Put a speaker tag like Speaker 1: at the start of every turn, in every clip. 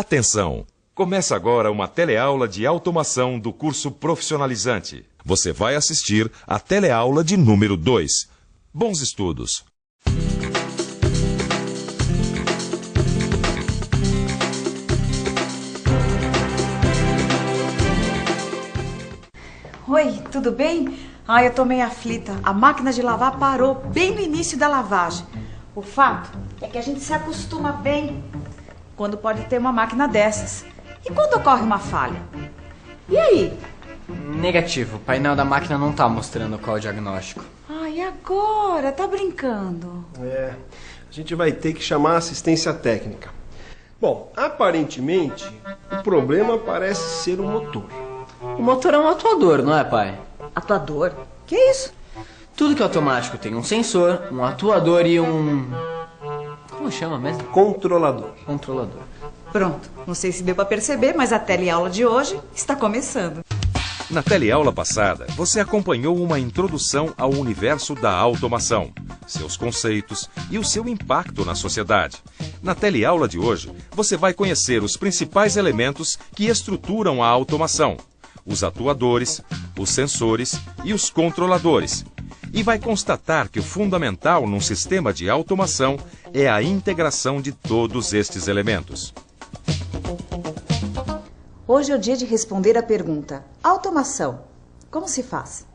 Speaker 1: Atenção! Começa agora uma teleaula de automação do curso profissionalizante. Você vai assistir a teleaula de número 2. Bons estudos!
Speaker 2: Oi, tudo bem? Eu tô meio aflita. A máquina de lavar parou bem no início da lavagem. O fato é que a gente se acostuma bem quando pode ter uma máquina dessas. E quando ocorre uma falha? E aí?
Speaker 3: Negativo, o painel da máquina não tá mostrando qual é o diagnóstico.
Speaker 2: E agora? Tá brincando?
Speaker 4: A gente vai ter que chamar a assistência técnica. Bom, aparentemente, o problema parece ser o motor.
Speaker 3: O motor é um atuador, não é, pai?
Speaker 2: Atuador? Que é isso?
Speaker 3: Tudo que é automático tem um sensor, um atuador e um... Como chama mesmo?
Speaker 4: Controlador.
Speaker 3: Controlador.
Speaker 2: Pronto, não sei se deu para perceber, mas a teleaula de hoje está começando.
Speaker 1: Na teleaula passada, você acompanhou uma introdução ao universo da automação, seus conceitos e o seu impacto na sociedade. Na teleaula de hoje, você vai conhecer os principais elementos que estruturam a automação, os atuadores, os sensores e os controladores. E vai constatar que o fundamental num sistema de automação é a integração de todos estes elementos.
Speaker 2: Hoje é o dia de responder a pergunta: automação, como se faz?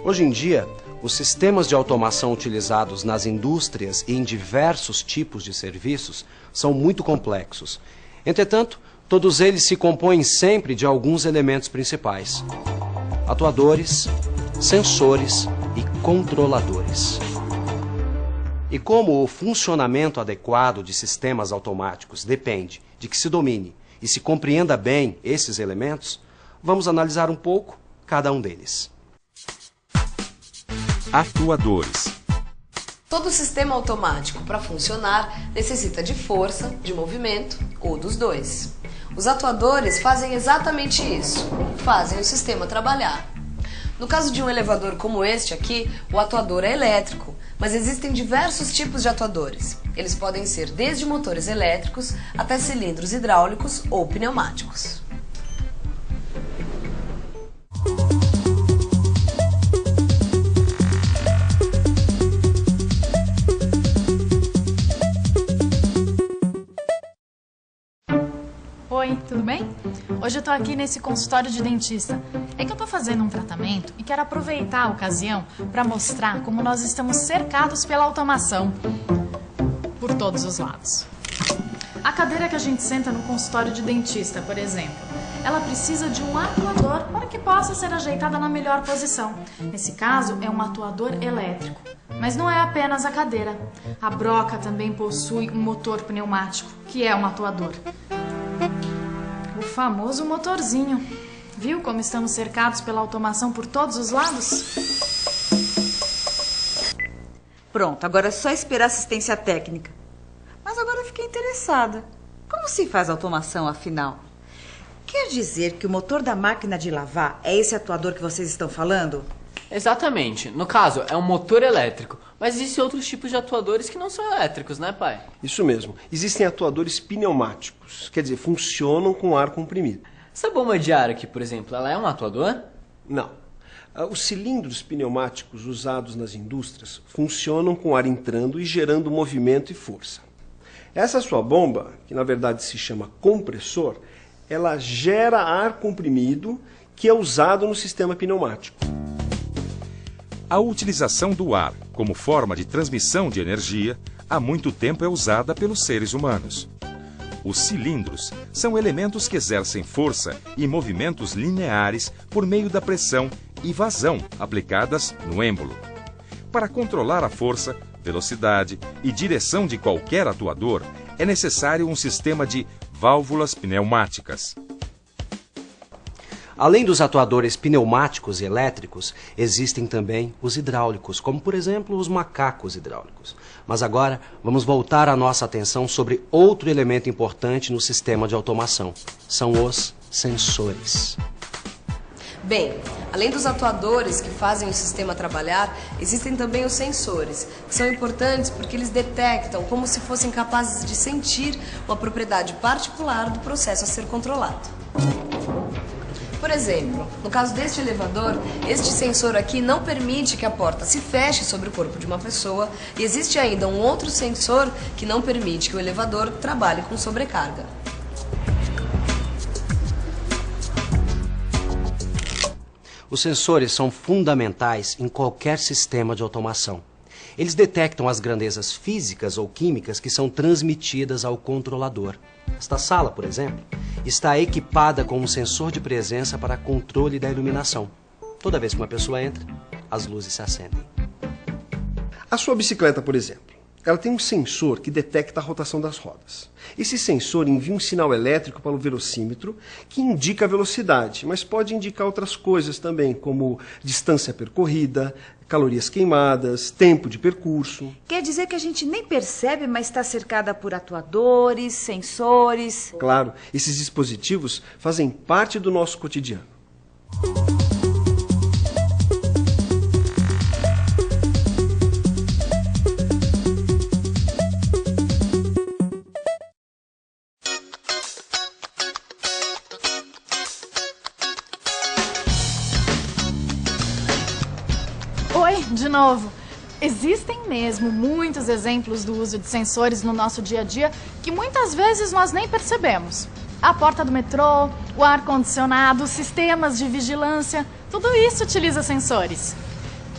Speaker 5: Hoje em dia, os sistemas de automação utilizados nas indústrias e em diversos tipos de serviços são muito complexos. Entretanto, todos eles se compõem sempre de alguns elementos principais: atuadores, sensores e controladores. E como o funcionamento adequado de sistemas automáticos depende de que se domine e se compreenda bem esses elementos, vamos analisar um pouco cada um deles.
Speaker 1: Atuadores.
Speaker 6: Todo sistema automático, para funcionar, necessita de força, de movimento ou dos dois. Os atuadores fazem exatamente isso, fazem o sistema trabalhar. No caso de um elevador como este aqui, o atuador é elétrico, mas existem diversos tipos de atuadores. Eles podem ser desde motores elétricos até cilindros hidráulicos ou pneumáticos.
Speaker 7: Oi, tudo bem? Hoje eu tô aqui nesse consultório de dentista. É que eu tô fazendo um tratamento e quero aproveitar a ocasião para mostrar como nós estamos cercados pela automação por todos os lados. A cadeira que a gente senta no consultório de dentista, por exemplo, ela precisa de um atuador para que possa ser ajeitada na melhor posição. Nesse caso, é um atuador elétrico. Mas não é apenas a cadeira. A broca também possui um motor pneumático, que é um atuador. O famoso motorzinho. Viu como estamos cercados pela automação por todos os lados?
Speaker 2: Pronto, agora é só esperar assistência técnica. Mas agora eu fiquei interessada. Como se faz a automação, afinal? Quer dizer que o motor da máquina de lavar é esse atuador que vocês estão falando?
Speaker 3: Exatamente. No caso, é um motor elétrico. Mas existem outros tipos de atuadores que não são elétricos, né, pai?
Speaker 4: Isso mesmo. Existem atuadores pneumáticos, quer dizer, funcionam com ar comprimido.
Speaker 3: Essa bomba de ar aqui, por exemplo, ela é um atuador?
Speaker 4: Não. Os cilindros pneumáticos usados nas indústrias funcionam com ar entrando e gerando movimento e força. Essa sua bomba, que na verdade se chama compressor, ela gera ar comprimido que é usado no sistema pneumático.
Speaker 1: A utilização do ar como forma de transmissão de energia há muito tempo é usada pelos seres humanos. Os cilindros são elementos que exercem força e movimentos lineares por meio da pressão e vazão aplicadas no êmbolo. Para controlar a força, velocidade e direção de qualquer atuador, é necessário um sistema de válvulas pneumáticas.
Speaker 5: Além dos atuadores pneumáticos e elétricos, existem também os hidráulicos, como por exemplo os macacos hidráulicos. Mas agora vamos voltar a nossa atenção sobre outro elemento importante no sistema de automação. São os sensores.
Speaker 6: Bem, além dos atuadores que fazem o sistema trabalhar, existem também os sensores, que são importantes porque eles detectam como se fossem capazes de sentir uma propriedade particular do processo a ser controlado. Por exemplo, no caso deste elevador, este sensor aqui não permite que a porta se feche sobre o corpo de uma pessoa e existe ainda um outro sensor que não permite que o elevador trabalhe com sobrecarga.
Speaker 5: Os sensores são fundamentais em qualquer sistema de automação. Eles detectam as grandezas físicas ou químicas que são transmitidas ao controlador. Esta sala, por exemplo, está equipada com um sensor de presença para controle da iluminação. Toda vez que uma pessoa entra, as luzes se acendem.
Speaker 4: A sua bicicleta, por exemplo, ela tem um sensor que detecta a rotação das rodas. Esse sensor envia um sinal elétrico para o velocímetro que indica a velocidade, mas pode indicar outras coisas também, como distância percorrida, calorias queimadas, tempo de percurso.
Speaker 2: Quer dizer que a gente nem percebe, mas está cercada por atuadores, sensores.
Speaker 4: Claro, esses dispositivos fazem parte do nosso cotidiano.
Speaker 7: Oi, de novo. Existem mesmo muitos exemplos do uso de sensores no nosso dia a dia que muitas vezes nós nem percebemos. A porta do metrô, o ar-condicionado, os sistemas de vigilância, tudo isso utiliza sensores.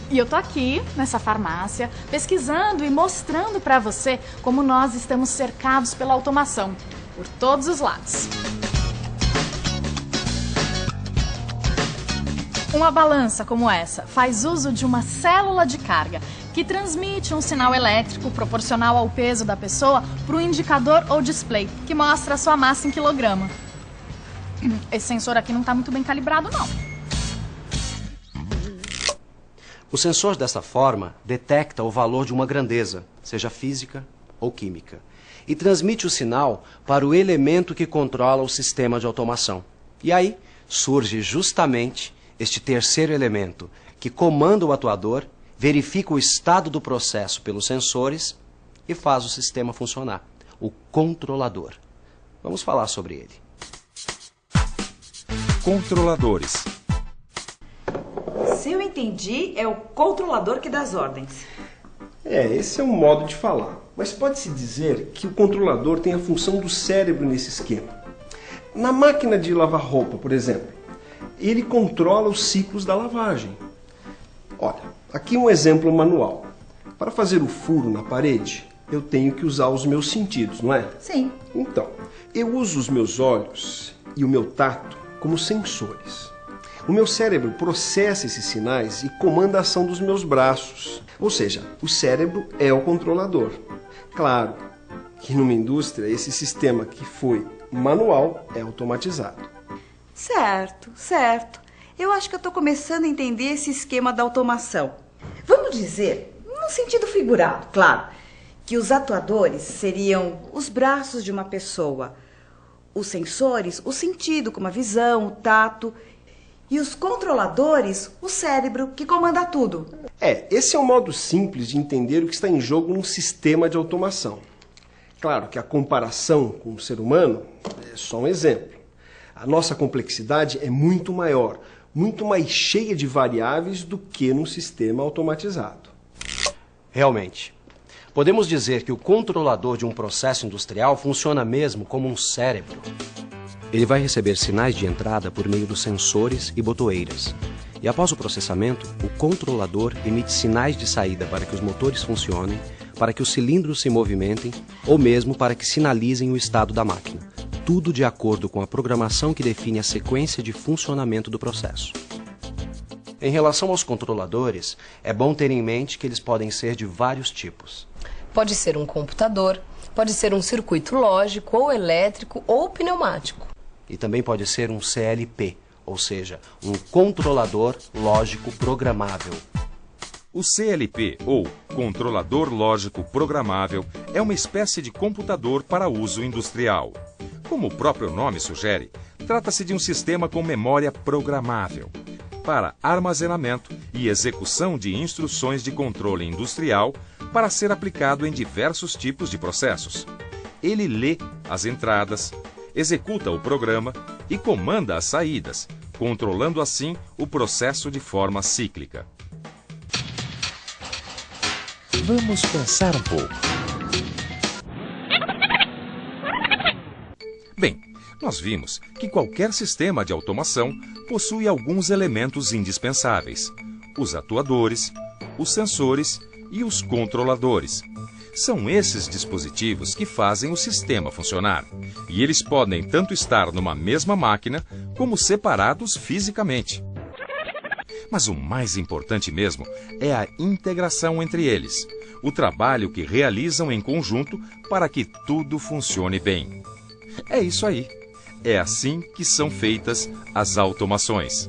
Speaker 7: E eu tô aqui, nessa farmácia, pesquisando e mostrando para você como nós estamos cercados pela automação, por todos os lados. Uma balança como essa faz uso de uma célula de carga que transmite um sinal elétrico proporcional ao peso da pessoa para o indicador ou display, que mostra a sua massa em quilograma. Esse sensor aqui não está muito bem calibrado, não.
Speaker 5: O sensor, dessa forma, detecta o valor de uma grandeza, seja física ou química, e transmite o sinal para o elemento que controla o sistema de automação. E aí surge justamente este terceiro elemento, que comanda o atuador, verifica o estado do processo pelos sensores e faz o sistema funcionar, o controlador. Vamos falar sobre ele.
Speaker 1: Controladores.
Speaker 2: Se eu entendi, é o controlador que dá as ordens.
Speaker 4: Esse é um modo de falar, mas pode-se dizer que o controlador tem a função do cérebro nesse esquema. Na máquina de lavar roupa, por exemplo, ele controla os ciclos da lavagem. Olha, aqui um exemplo manual. Para fazer o furo na parede, eu tenho que usar os meus sentidos, não é?
Speaker 2: Sim.
Speaker 4: Então, eu uso os meus olhos e o meu tato como sensores. O meu cérebro processa esses sinais e comanda a ação dos meus braços. Ou seja, o cérebro é o controlador. Claro que numa indústria, esse sistema que foi manual é automatizado.
Speaker 2: Certo, certo. Eu acho que eu estou começando a entender esse esquema da automação. Vamos dizer, num sentido figurado, claro, que os atuadores seriam os braços de uma pessoa, os sensores, o sentido, como a visão, o tato, e os controladores, o cérebro, que comanda tudo.
Speaker 4: Esse é um modo simples de entender o que está em jogo num sistema de automação. Claro que a comparação com o ser humano é só um exemplo. A nossa complexidade é muito maior, muito mais cheia de variáveis do que num sistema automatizado.
Speaker 5: Realmente. Podemos dizer que o controlador de um processo industrial funciona mesmo como um cérebro. Ele vai receber sinais de entrada por meio dos sensores e botoeiras. E após o processamento, o controlador emite sinais de saída para que os motores funcionem, para que os cilindros se movimentem ou mesmo para que sinalizem o estado da máquina. Tudo de acordo com a programação que define a sequência de funcionamento do processo. Em relação aos controladores, é bom ter em mente que eles podem ser de vários tipos.
Speaker 6: Pode ser um computador, pode ser um circuito lógico, ou elétrico, ou pneumático.
Speaker 5: E também pode ser um CLP, ou seja, um controlador lógico programável.
Speaker 1: O CLP, ou Controlador Lógico Programável, é uma espécie de computador para uso industrial. Como o próprio nome sugere, trata-se de um sistema com memória programável. para armazenamento e execução de instruções de controle industrial para ser aplicado em diversos tipos de processos. Ele lê as entradas, executa o programa e comanda as saídas, controlando assim o processo de forma cíclica. Vamos pensar um pouco. Bem, nós vimos que qualquer sistema de automação possui alguns elementos indispensáveis: os atuadores, os sensores e os controladores. São esses dispositivos que fazem o sistema funcionar, e eles podem tanto estar numa mesma máquina como separados fisicamente. Mas o mais importante mesmo é a integração entre eles, o trabalho que realizam em conjunto para que tudo funcione bem. É isso aí. É assim que são feitas as automações.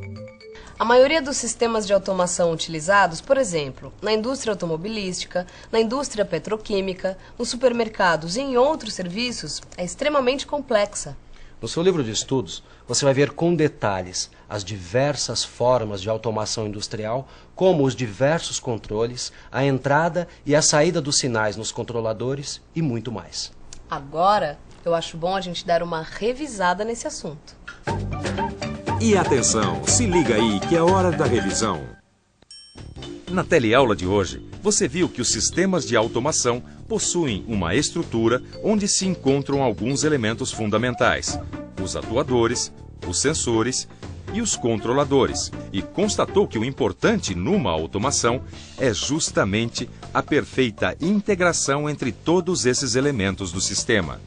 Speaker 6: A maioria dos sistemas de automação utilizados, por exemplo, na indústria automobilística, na indústria petroquímica, nos supermercados e em outros serviços, é extremamente complexa.
Speaker 5: No seu livro de estudos, você vai ver com detalhes as diversas formas de automação industrial, como os diversos controles, a entrada e a saída dos sinais nos controladores e muito mais.
Speaker 6: Agora, eu acho bom a gente dar uma revisada nesse assunto.
Speaker 8: E atenção, se liga aí que é hora da revisão.
Speaker 1: Na teleaula de hoje, você viu que os sistemas de automação possuem uma estrutura onde se encontram alguns elementos fundamentais: os atuadores, os sensores e os controladores, e constatou que o importante numa automação é justamente a perfeita integração entre todos esses elementos do sistema.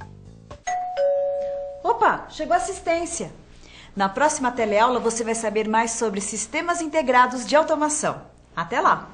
Speaker 2: Opa, chegou a assistência. Na próxima teleaula você vai saber mais sobre sistemas integrados de automação. Até lá!